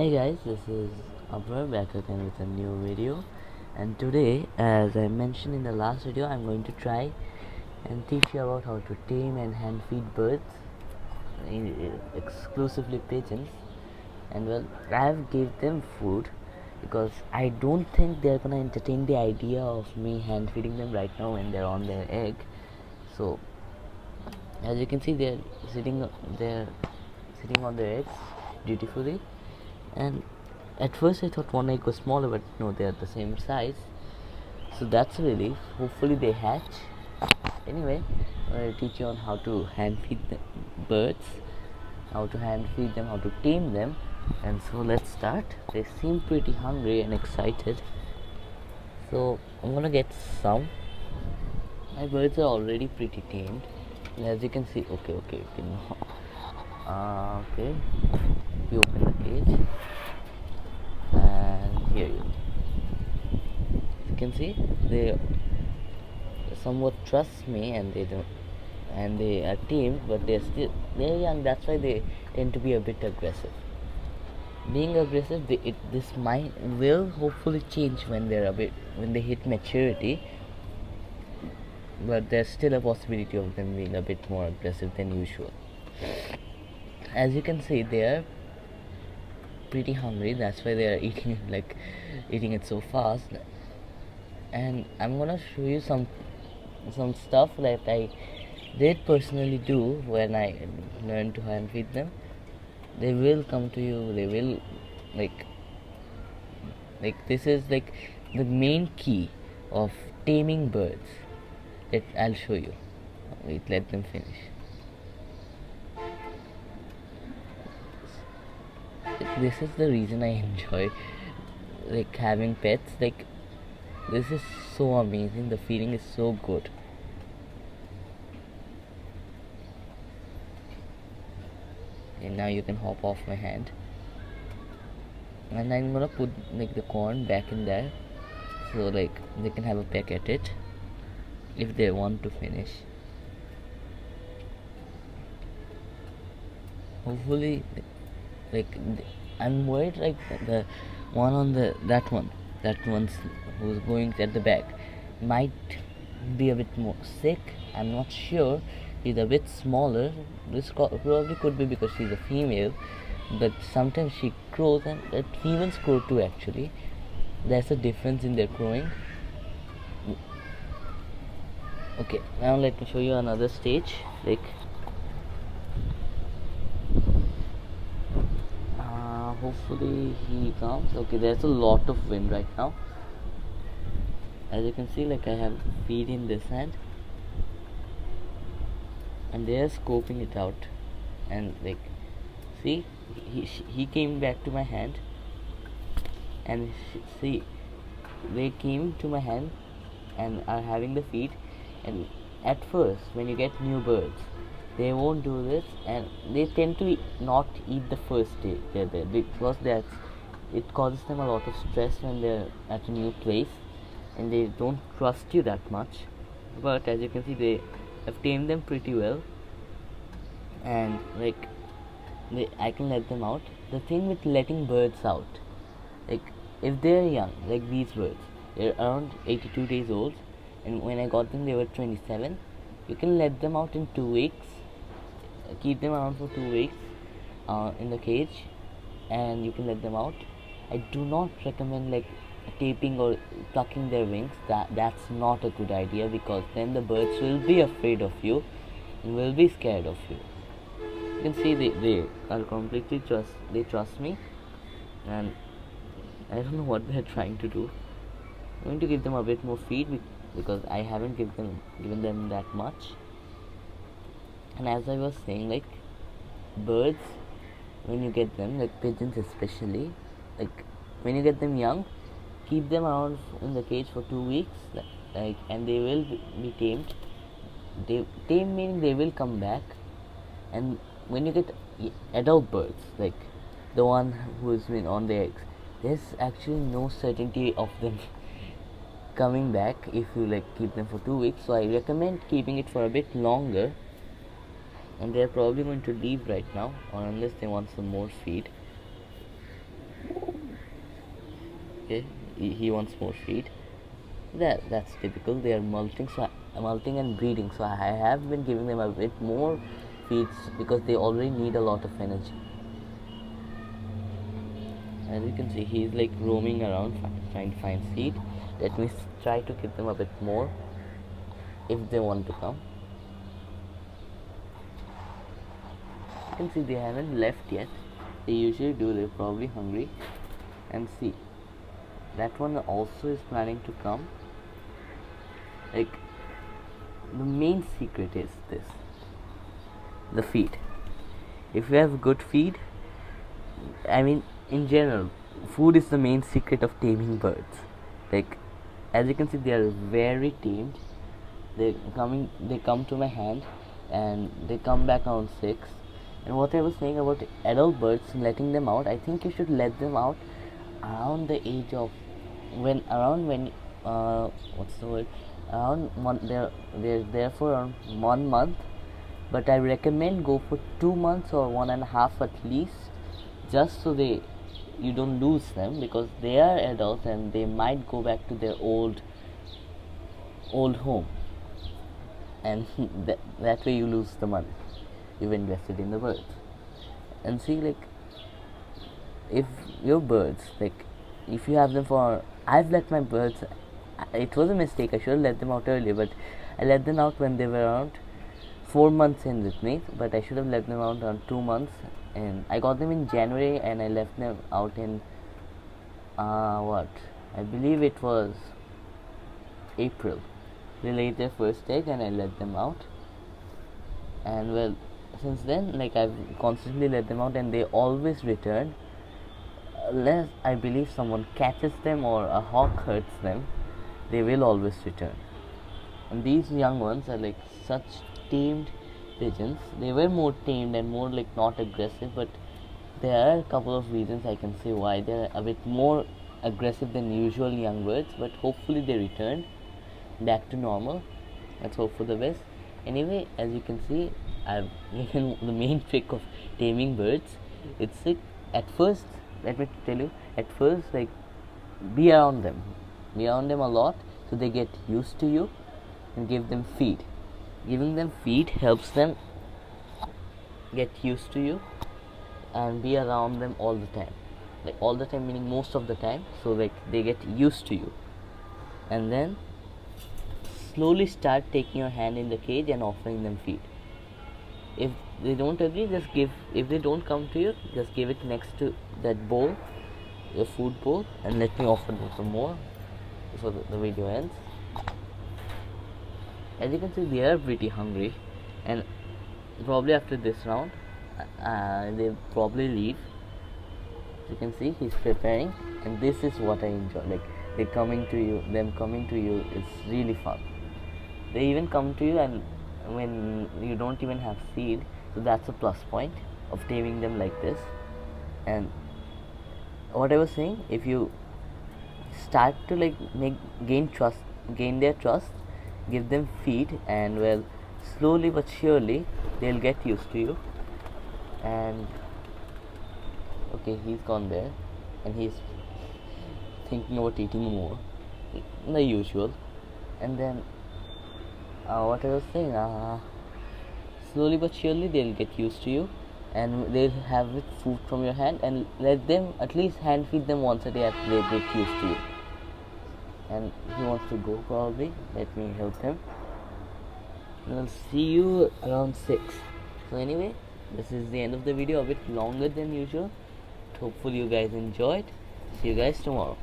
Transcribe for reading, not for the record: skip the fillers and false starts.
Hey guys, this is Abrar back again with a new video, and today, as I mentioned in the last video, I'm going to try and teach you about how to tame and hand feed birds, exclusively pigeons. And well, I've gave them food because I don't think they're gonna entertain the idea of me hand feeding them right now when they're on their egg. So as you can see, they're sitting on their eggs dutifully. And at first I thought one egg was smaller, but no, they're the same size, so that's a relief. Hopefully they hatch. Anyway, I'll teach you on how to hand feed the birds, how to hand feed them, how to tame them. And so let's start. They seem pretty hungry and excited, so I'm gonna get some. My birds are already pretty tamed, and as you can see, okay, you open the cage, and here you can see they somewhat trust me, and they are tamed, but they're young. That's why they tend to be a bit aggressive. Being aggressive, this might will hopefully change when when they hit maturity, but there's still a possibility of them being a bit more aggressive than usual. As you can see, they are pretty hungry. That's why they are eating it so fast. And I'm gonna show you some stuff that I did personally do when I learned to hand feed them. They will come to you. They will like this is like the main key of taming birds. That I'll show you. Wait, let them finish. This is the reason I enjoy having pets. This is so amazing. The feeling is so good. And now you can hop off my hand, and I'm gonna put the corn back in there, so they can have a peck at it if they want to finish. Hopefully, I'm worried the one on that one's who's going at the back might be a bit more sick. I'm not sure. She's a bit smaller. This probably could be because she's a female, but sometimes she crows, and females crow too. Actually, there's a difference in their crowing. Okay, now let me show you another stage. Hopefully he comes. Okay, there's a lot of wind right now. As you can see, I have feed in this hand, and they are scoping it out. And see, he came back to my hand, and see, they came to my hand and are having the feed. And at first, when you get new birds, they won't do this, and they tend to not eat the first day they're there, because it causes them a lot of stress when they're at a new place and they don't trust you that much. But as you can see, they have tamed them pretty well, and I can let them out. The thing with letting birds out, if they're young, like these birds, they're around 82 days old, and when I got them they were 27. You can let them out in 2 weeks, keep them around for 2 weeks in the cage, and you can let them out. I do not recommend taping or plucking their wings. That's not a good idea, because then the birds will be afraid of you and will be scared of you. You can see they are completely trust me, and I don't know what they're trying to do. I'm going to give them a bit more feed because I haven't given them that much. And as I was saying, birds, when you get them, pigeons especially, when you get them young, keep them around in the cage for 2 weeks, and they will be tamed. Tame meaning they will come back. And when you get adult birds, the one who's been on the eggs, there's actually no certainty of them coming back if you keep them for 2 weeks. So I recommend keeping it for a bit longer, and they're probably going to leave right now, or unless they want some more feed. okay, he wants more feed. That's typical. They are molting and breeding, so I have been giving them a bit more feeds because they already need a lot of energy. As you can see, he's like roaming around trying to find feed. Let me try to give them a bit more if they want to come. You can see they haven't left yet. They usually do. They're probably hungry. And see, that one also is planning to come. Like, the main secret is this: the feed. If you have good feed, I mean, in general, food is the main secret of taming birds. Like, as you can see, they are very tamed. They come to my hand, and they come back around 6. And what I was saying about adult birds, letting them out, I think you should let them out around the age of when what's the word, around one. They're there for around 1 month, but I recommend go for 2 months or 1.5 at least, just so you don't lose them, because they are adults and they might go back to their old home, and that way you lose the money you've invested in the birds. And see, like, if your birds, like, if you have them for, I've let my birds, it was a mistake, I should have let them out earlier, but I let them out when they were around 4 months in with me, but I should have let them out around 2 months. And I got them in January, and I left them out in I believe it was April. They laid their first egg and I let them out, and well, since then, like, I've constantly let them out, and they always return unless I believe someone catches them or a hawk hurts them. They will always return. And these young ones are like such tamed pigeons. They were more tamed and more like not aggressive, but there are a couple of reasons I can say why they're a bit more aggressive than usual young birds, but hopefully they return back to normal. Let's hope for the best. Anyway, as you can see, I've given the main trick of taming birds. It's like, at first, let me tell you, at first, like, be around them a lot, so they get used to you, and give them feed. Giving them feed helps them get used to you and be around them all the time. Like, all the time meaning most of the time, so like they get used to you. And then slowly start taking your hand in the cage and offering them feed. If they don't agree, if they don't come to you, just give it next to that bowl, your food bowl, and let me offer them some more before the video ends. As you can see, they are pretty hungry, and probably after this round they'll probably leave. As you can see, he's preparing, and this is what I enjoy. Like, them coming to you is really fun. They even come to you and when you don't even have seed, so that's a plus point of taming them like this. And what I was saying, if you start to like gain their trust, give them feed, and well, slowly but surely they'll get used to you. And okay, he's gone there and he's thinking about eating more, the usual. And then what I was saying, slowly but surely they'll get used to you, and they'll have food from your hand, and let them at least hand feed them once a day after they get used to you. And he wants to go probably. Let me help him. And I'll see you around 6. So anyway, this is the end of the video, a bit longer than usual. Hopefully you guys enjoyed. See you guys tomorrow.